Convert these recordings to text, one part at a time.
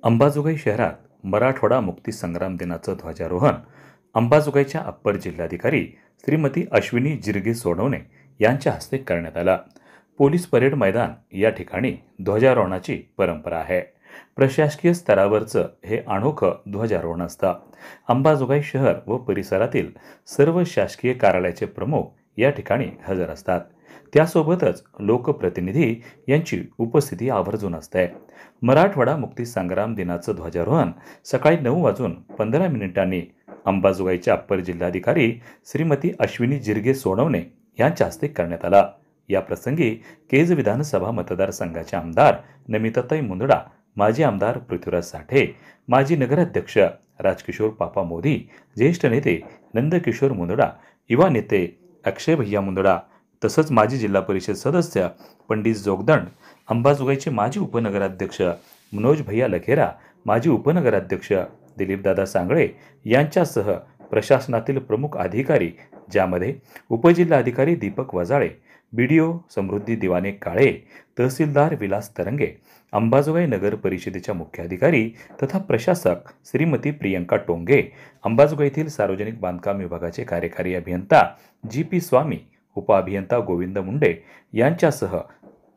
अंबाजोगाई शहरात मराठवाडा मुक्ती संग्राम दिनाचं ध्वजारोहण अंबाजोगाईच्या अप्पर जिल्हाधिकारी श्रीमती अश्विनी जिरगे सोनवणे यांच्या हस्ते करण्यात आला. पोलीस परेड मैदान या ठिकाणी ध्वजारोहणाची परंपरा आहे. प्रशासकीय स्तरावरचं हे अनोखं ध्वजारोहण असतं. अंबाजोगाई शहर व परिसरातील सर्व शासकीय कार्यालयाचे प्रमुख या ठिकाणी हजर असतात. त्यासोबतच लोकप्रतिनिधी यांची उपस्थिती आवर्जून असते. मराठवाडा मुक्ती संग्राम दिनाचं ध्वजारोहण सकाळी 9:15 अंबाजोगाईच्या अप्पर जिल्हाधिकारी श्रीमती अश्विनी जिरगे सोनवणे यांच्या हस्ते करण्यात आला. या प्रसंगी केज विधानसभा मतदारसंघाचे आमदार नमिताताई मुंदडा, माजी आमदार पृथ्वीराज साठे, माजी नगराध्यक्ष राजकिशोर पापा मोदी, ज्येष्ठ नेते नंदकिशोर मुंदडा, युवा नेते अक्षय भैया मुंदडा तसंच माजी जिल्हा परिषद सदस्य पंडित जोगदंड, अंबाजोगाईचे माजी उपनगराध्यक्ष मनोज भैया लखेरा, माजी उपनगराध्यक्ष दिलीपदादा सांगळे यांच्यासह प्रशासनातील प्रमुख अधिकारी, ज्यामध्ये उपजिल्हाधिकारी दीपक वजाळे, बीडीओ समृद्धी दिवाने काळे, तहसीलदार विलास तरंगे, अंबाजोगाई नगर परिषदेच्या मुख्याधिकारी तथा प्रशासक श्रीमती प्रियंका टोंगे, अंबाजोगाईतील सार्वजनिक बांधकाम विभागाचे कार्यकारी अभियंता जी.पी. स्वामी, उपअभियंता गोविंद मुंडे यांच्यासह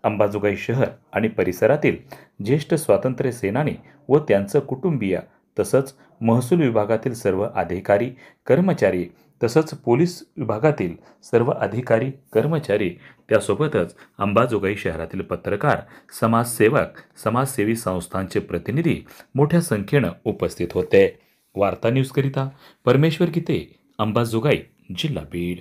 अंबाजोगाई शहर आणि परिसरातील ज्येष्ठ स्वातंत्र्य सेनानी व त्यांचं कुटुंबीय तसंच महसूल विभागातील सर्व अधिकारी कर्मचारी तसंच पोलीस विभागातील सर्व अधिकारी कर्मचारी, त्यासोबतच अंबाजोगाई शहरातील पत्रकार, समाजसेवक, समाजसेवी संस्थांचे प्रतिनिधी मोठ्या संख्येनं उपस्थित होते. वार्ता न्यूजकरिता परमेश्वर गीते, अंबाजोगाई, जिल्हा बीड.